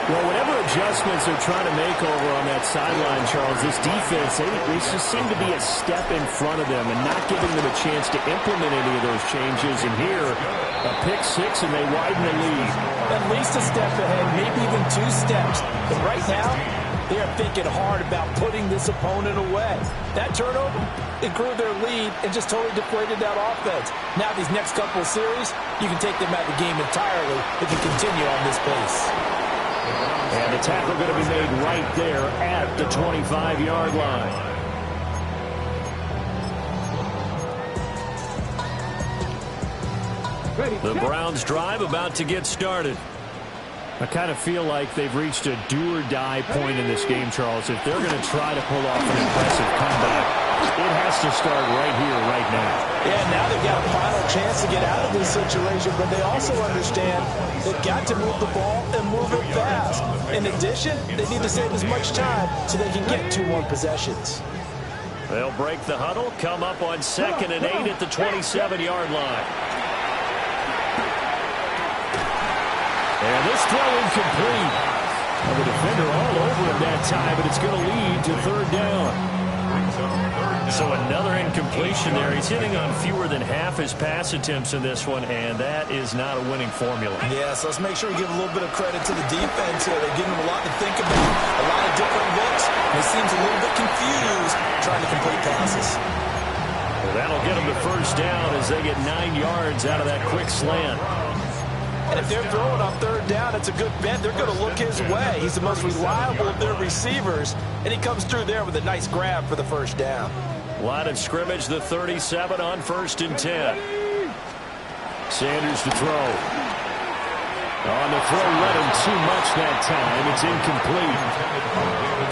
Well, whatever adjustments they're trying to make over on that sideline, Charles, this defense, they just seem to be a step in front of them and not giving them a chance to implement any of those changes. And here, a pick-6, and they widen the lead. At least a step ahead, maybe even 2 steps. But right now, they are thinking hard about putting this opponent away. That turnover, it grew their lead and just totally deflated that offense. Now these next couple of series, you can take them out of the game entirely if you continue on this pace. And the tackle going to be made right there at the 25-yard line. The Browns drive about to get started. I kind of feel like they've reached a do-or-die point in this game, Charles. If they're going to try to pull off an impressive comeback, it has to start right here, right now. Yeah, now they've got a final chance to get out of this situation, but they also understand they've got to move the ball and move it fast. In addition, they need to save as much time so they can get 2 more possessions. They'll break the huddle, come up on 2nd and 8 at the 27-yard line. And this throw incomplete. And the defender all over him that time, but it's going to lead to 3rd down. So another incompletion there. He's hitting on fewer than half his pass attempts in this one, and that is not a winning formula. Yeah, so let's make sure we give a little bit of credit to the defense here. They're giving him a lot to think about, a lot of different looks. He seems a little bit confused trying to complete passes. Well, that'll get him to 1st down as they get 9 yards out of that quick slant. And if they're throwing on 3rd down, it's a good bet. They're going to look his way. He's the most reliable of their receivers, and he comes through there with a nice grab for the 1st down. Line of scrimmage, the 37 on 1st and 10. Sanders to throw. On the throw, led him too much that time. It's incomplete.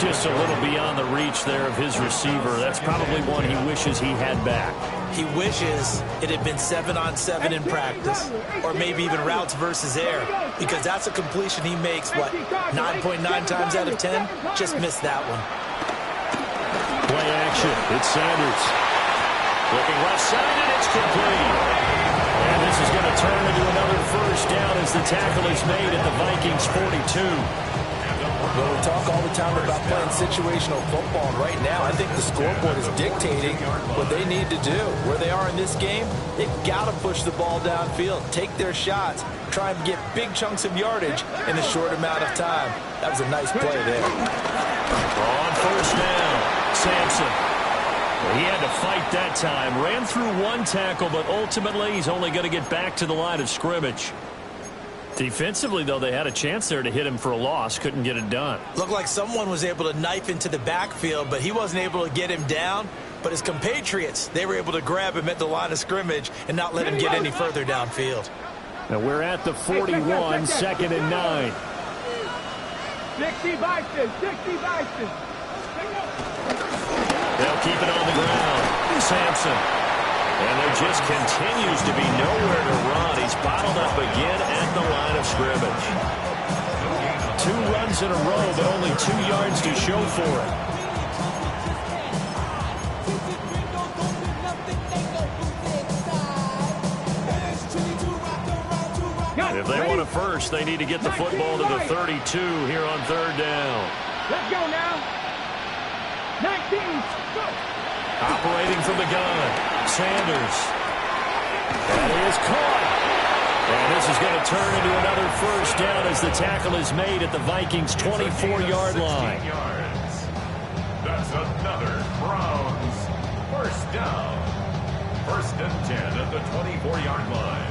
Just a little beyond the reach there of his receiver. That's probably one he wishes he had back. He wishes it had been 7-on-7 in practice, or maybe even routes versus air, because that's a completion he makes, what, 9.9 times out of 10? Just missed that one. Play action. It's Sanders. Looking left side, and it's complete. And this is going to turn into another first down as the tackle is made at the Vikings 42. Well, we talk all the time about playing situational football, and right now I think the scoreboard is dictating what they need to do. Where they are in this game, they've got to push the ball downfield, take their shots, try and get big chunks of yardage in a short amount of time. That was a nice play there. On first down, Sampson. He had to fight that time. Ran through one tackle, but ultimately he's only going to get back to the line of scrimmage. Defensively, though, they had a chance there to hit him for a loss. Couldn't get it done. Looked like someone was able to knife into the backfield, but he wasn't able to get him down. But his compatriots, they were able to grab him at the line of scrimmage and not let him get any further downfield. Now we're at the 41, 2nd and 9. 60 Vikings, 60 Vikings. They'll keep it on the ground. Sampson. And there just continues to be nowhere to run. He's bottled up again at the line of scrimmage. 2 runs in a row, but only 2 yards to show for it. If they want a first, they need to get the football to the 32 here on 3rd down. Let's go now. 19, go. Operating from the gun, Sanders. That is caught. And this is going to turn into another first down as the tackle is made at the Vikings' 24-yard line. That's another Browns first down. 1st and 10 at the 24-yard line.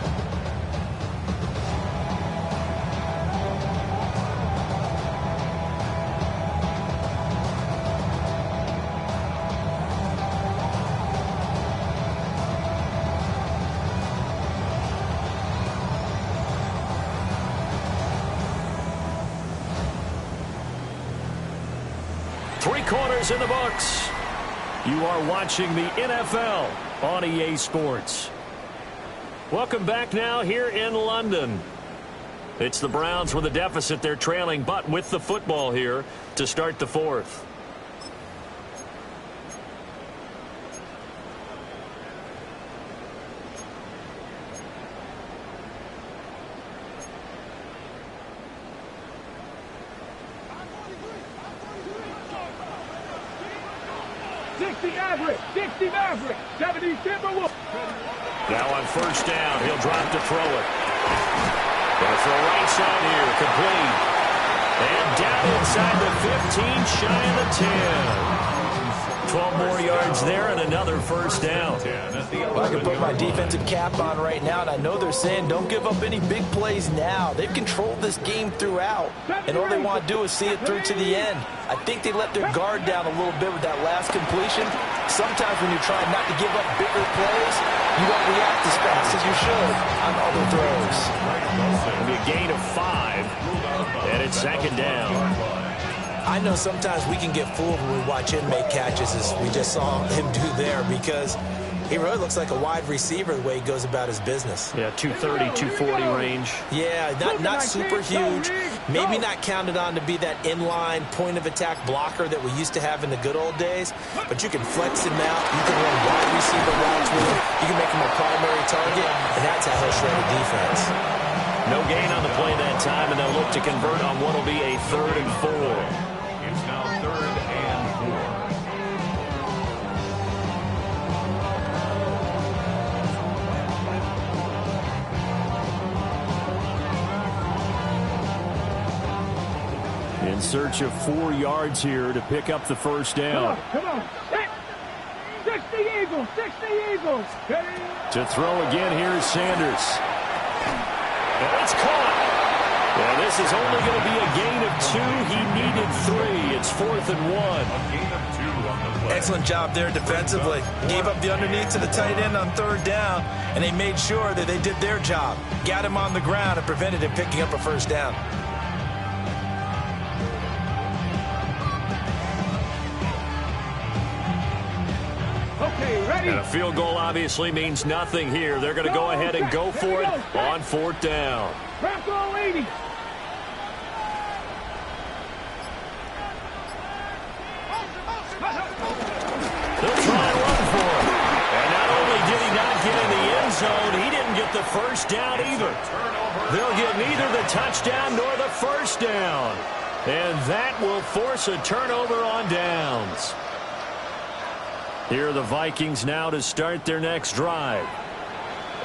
Quarters in the books. You are watching the NFL on EA Sports. Welcome back now here in London. It's the Browns with a deficit. They're trailing, but with the football here to start the 4th. Maverick, 60 Maverick, 70 Timberwolves. Now on first down, he'll drop to throw it. Going to throw right side here, complete. And down inside the 15, shy of the 10. 12 more yards there and another first down. Well, I can put my defensive cap on right now, and I know they're saying don't give up any big plays now. They've controlled this game throughout, and all they want to do is see it through to the end. I think they let their guard down a little bit with that last completion. Sometimes when you're trying not to give up bigger plays, you don't react as fast as you should on other throws. It'll be a gain of 5, and it's 2nd down. I know sometimes we can get fooled when we watch him make catches, as we just saw him do there, because he really looks like a wide receiver the way he goes about his business. Yeah, 230, 240 range. Yeah, not super huge. Maybe not counted on to be that inline point-of-attack blocker that we used to have in the good old days, but you can flex him out. You can run wide receiver routes with him. You can make him a primary target, and that's how he'll shred a defense. No gain on the play that time, and they'll look to convert on what will be a 3rd and 4. It's now 3rd and 4. In search of 4 yards here to pick up the first down. Come on. 60 Eagles, 60 Eagles. To throw again, here's Sanders. And it's caught. Well, this is only going to be a gain of 2. He needed 3. It's 4th and 1. A gain of 2 on the play. Excellent job there defensively. Gave up the underneath to the tight end on third down, and they made sure that they did their job. Got him on the ground and prevented him picking up a first down. Okay, ready? And a field goal obviously means nothing here. They're going to go ahead and go for it on fourth down. Crack all 80. They'll try and run for him. And not only did he not get in the end zone, he didn't get the first down either. They'll get neither the touchdown nor the first down. And that will force a turnover on downs. Here are the Vikings now to start their next drive.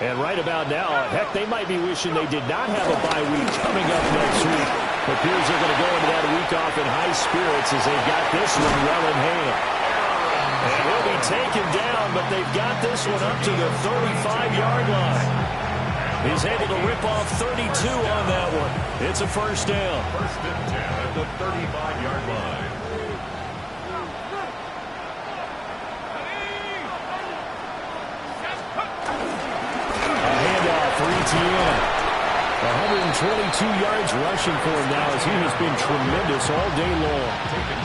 And right about now, heck, they might be wishing they did not have a bye week coming up next week. It appears they're going to go into that week off in high spirits as they've got this one well in hand. And he'll be taken down, but they've got this one up to the 35-yard line. He's able to rip off 32 on that one. It's a first down. First and 10 at the 35-yard line. A handoff for Etienne. 122 yards rushing for him now as he has been tremendous all day long.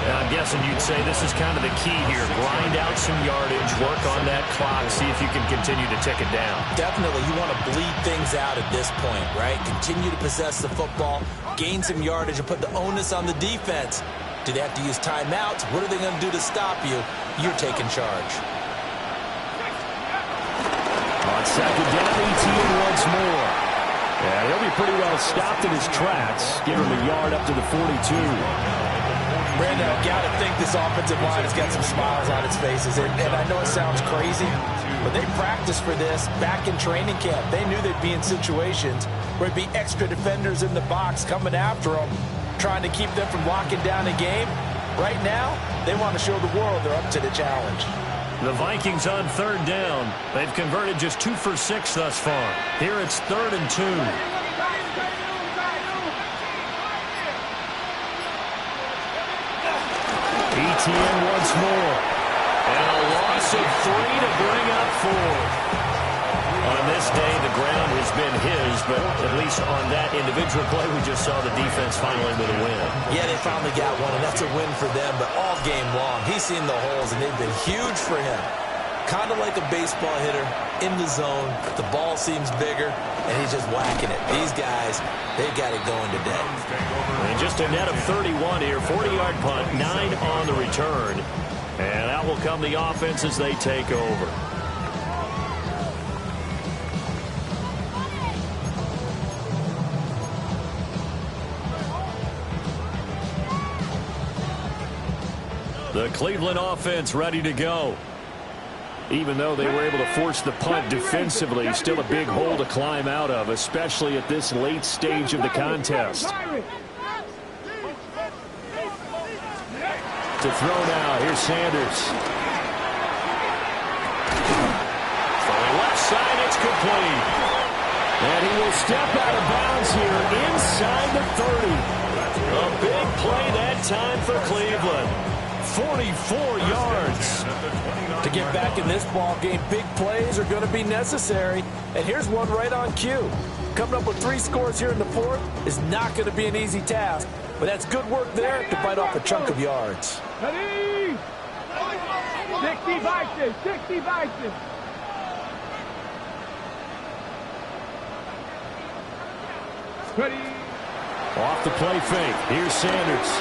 And I'm guessing you'd say this is kind of the key here. Grind out some yardage, work on that clock, see if you can continue to tick it down. Definitely, you want to bleed things out at this point, right? Continue to possess the football, gain some yardage, and put the onus on the defense. Do they have to use timeouts? What are they going to do to stop you? You're taking charge. On second down, Etienne once more. Yeah, he'll be pretty well stopped in his tracks. Give him a yard up to the 42. Brandon, I've got to think this offensive line has got some smiles on its faces. And I know it sounds crazy, but they practiced for this back in training camp. They knew they'd be in situations where it'd be extra defenders in the box coming after them, trying to keep them from locking down a game. Right now, they want to show the world they're up to the challenge. The Vikings on third down. They've converted just 2 for 6 thus far. Here it's 3rd and 2. Etienne once more. And a loss of 3 to bring up 4. On this day, the ground has been his, but at least on that individual play, we just saw the defense finally with a win. Yeah, they finally got one, and that's a win for them, but all game long, he's seen the holes, and they've been huge for him. Kind of like a baseball hitter in the zone. The ball seems bigger, and he's just whacking it. These guys, they got it going today. And just a net of 31 here, 40-yard punt, 9 on the return. And out will come the offense as they take over. The Cleveland offense ready to go. Even though they were able to force the punt defensively, still a big hole to climb out of, especially at this late stage of the contest. To throw now, here's Sanders. For the left side, it's complete. And he will step out of bounds here inside the 30. A big play that time for Cleveland. 44 yards. To get back in this ball game, big plays are going to be necessary. And here's one right on cue. Coming up with 3 scores here in the 4th is not going to be an easy task. But that's good work there to bite off a chunk of yards. Ready? 60 Vikings, 60 Vikings. Ready? Off the play fake. Here's Sanders.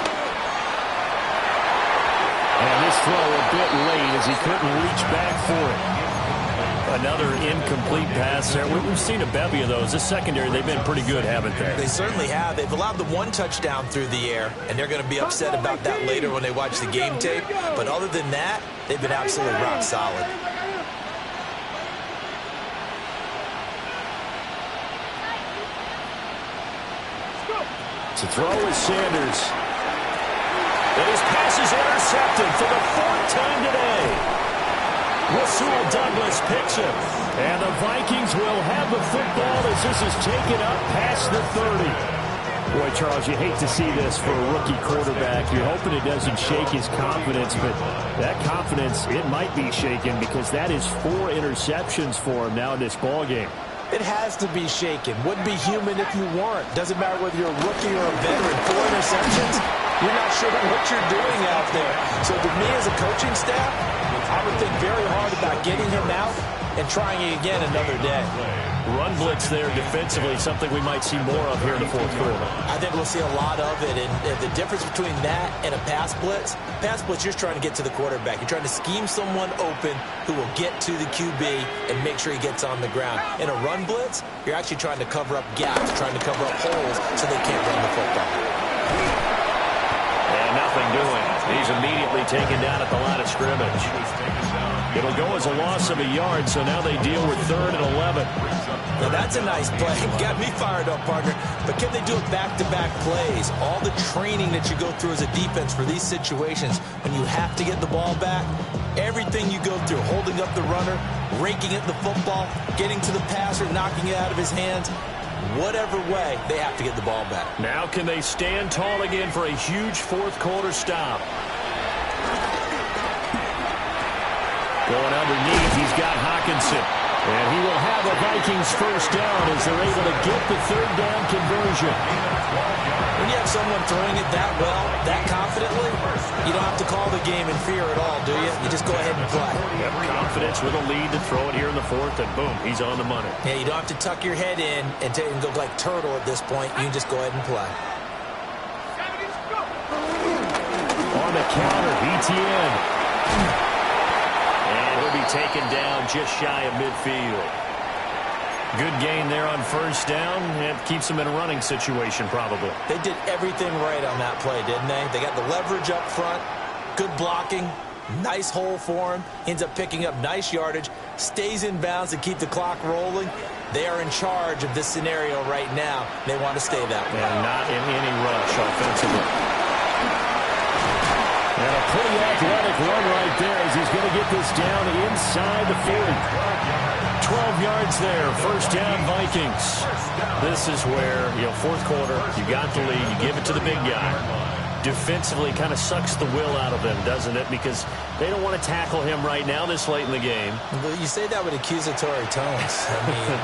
And this throw a bit late as he couldn't reach back for it. Another incomplete pass there. We've seen a bevy of those. This secondary, they've been pretty good, haven't they? They certainly have. They've allowed the 1 touchdown through the air, and they're going to be upset about that later when they watch the game tape. But other than that, they've been absolutely rock solid. To throw is Sanders. And his pass is intercepted for the 4th time today. Rasul Douglas picks him. And the Vikings will have the football as this is taken up past the 30. Boy, Charles, you hate to see this for a rookie quarterback. You're hoping it doesn't shake his confidence, but that confidence, it might be shaken because that is 4 interceptions for him now in this ballgame. It has to be shaken. Wouldn't be human if you weren't. Doesn't matter whether you're a rookie or a veteran. 4 interceptions, you're not sure what you're doing out there. So to me as a coaching staff, I would think very hard about getting him out and trying it again another day. Run blitz there defensively, something we might see more of here in the fourth quarter. I think we'll see a lot of it, and the difference between that and a pass blitz, you're trying to get to the quarterback. You're trying to scheme someone open who will get to the QB and make sure he gets on the ground. In a run blitz, you're actually trying to cover up gaps, trying to cover up holes so they can't run the football. And nothing doing. He's immediately taken down at the line of scrimmage. It'll go as a loss of a yard, so now they deal with 3rd and 11. Now that's a nice play. Got me fired up, partner. But can they do it back-to-back plays? All the training that you go through as a defense for these situations, when you have to get the ball back, everything you go through, holding up the runner, raking at the football, getting to the passer, knocking it out of his hands, whatever way, they have to get the ball back. Now can they stand tall again for a huge fourth quarter stop? Going underneath, he's got Hockenson. And he will have a Vikings first down as they're able to get the 3rd down conversion. When you have someone throwing it that well, that confidently, you don't have to call the game in fear at all, do you? You just go ahead and play. Yep, confidence with a lead to throw it here in the 4th, and boom, he's on the money. Yeah, you don't have to tuck your head in and go like turtle at this point. You can just go ahead and play. On the counter, ETN. Be taken down just shy of midfield. Good gain there on first down. It keeps him in a running situation probably. They did everything right on that play, didn't they? They got the leverage up front, good blocking, nice hole for him, ends up picking up nice yardage, stays in bounds to keep the clock rolling. They are in charge of this scenario right now. They want to stay that way. And not in any rush offensively. And a pretty athletic run right there as he's going to get this down inside the 40. 12 yards there. First down, Vikings. This is where, fourth quarter, you got the lead. You give it to the big guy. Defensively kind of sucks the will out of them, doesn't it? Because they don't want to tackle him right now this late in the game. You say that with accusatory tones. I mean,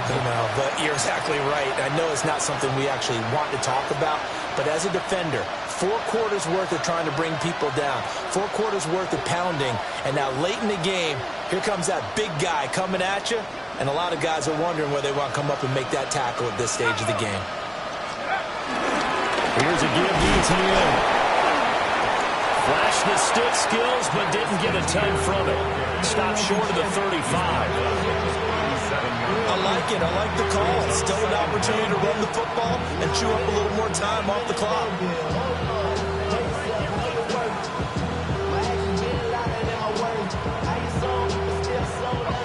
but you're exactly right. I know it's not something we actually want to talk about, but as a defender, 4 quarters worth of trying to bring people down, 4 quarters worth of pounding, and now late in the game, here comes that big guy coming at you, and a lot of guys are wondering whether they want to come up and make that tackle at this stage of the game. Here's a give to ETN. Flashed the stick skills, but didn't get a ton from it. Stopped short of the 35. I like it. I like the call. Still an opportunity to run the football and chew up a little more time off the clock.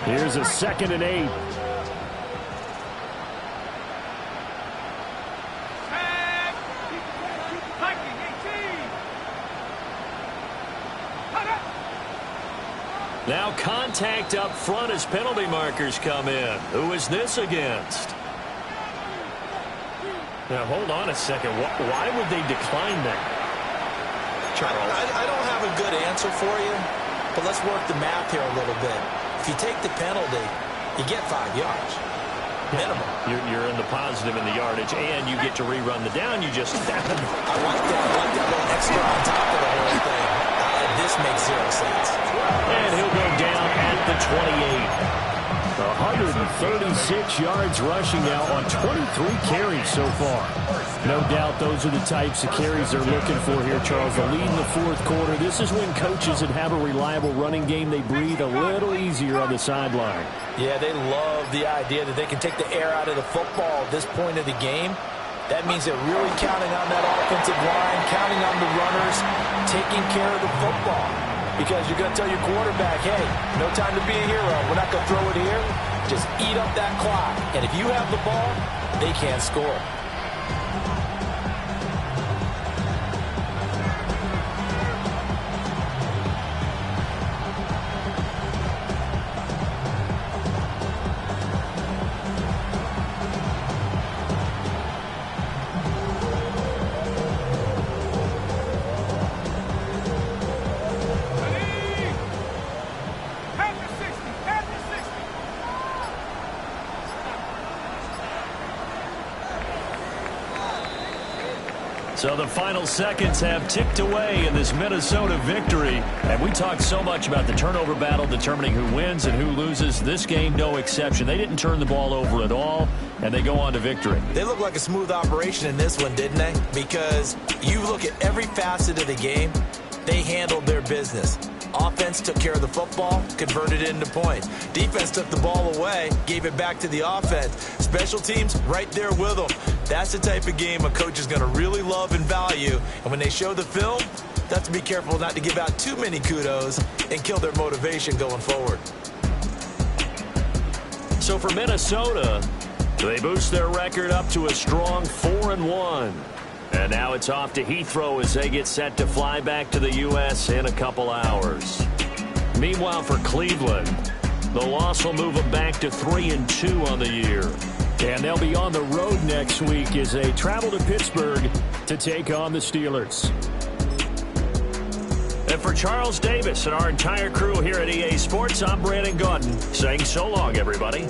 Here's a 2nd and 8. Now contact up front as penalty markers come in. Who is this against? Now, hold on a second. Why would they decline that? Charles? I don't have a good answer for you, but let's work the math here a little bit. If you take the penalty, you get 5 yards. Minimum. You're in the positive in the yardage, and you get to rerun the down you just had. I like that. I like that little extra on top of the whole thing. This makes 0 sense. And he'll go down at the 28. 136 yards rushing now on 23 carries so far. No doubt those are the types of carries they're looking for here, Charles. The lead in the fourth quarter. This is when coaches that have a reliable running game, they breathe a little easier on the sideline. Yeah, they love the idea that they can take the air out of the football at this point of the game. That means they're really counting on that offensive line, counting on the runners, taking care of the football. Because you're going to tell your quarterback, hey, no time to be a hero. We're not going to throw it here. Just eat up that clock. And if you have the ball, they can't score. So the final seconds have ticked away in this Minnesota victory. And we talked so much about the turnover battle determining who wins and who loses. This game, no exception. They didn't turn the ball over at all, and they go on to victory. They look like a smooth operation in this one, didn't they? Because you look at every facet of the game, they handled their business. Offense took care of the football, converted it into points. Defense took the ball away, gave it back to the offense. Special teams right there with them. That's the type of game a coach is going to really love and value. And when they show the film, they have to be careful not to give out too many kudos and kill their motivation going forward. So for Minnesota, they boost their record up to a strong 4-1. And now it's off to Heathrow as they get set to fly back to the U.S. in a couple hours. Meanwhile, for Cleveland, the loss will move them back to 3-2 on the year. And they'll be on the road next week as they travel to Pittsburgh to take on the Steelers. And for Charles Davis and our entire crew here at EA Sports, I'm Brandon Gaudin saying so long, everybody.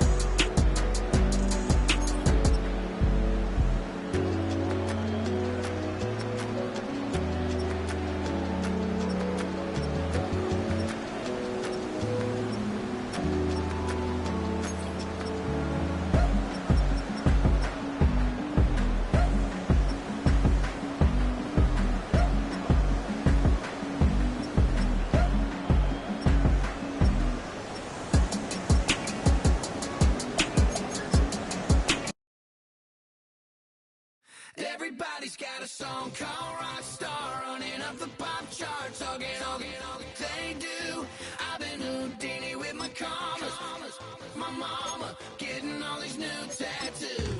Everybody's got a song called Rockstar, running up the pop charts, all they do. I've been Houdini with my commas, my mama getting all these new tattoos.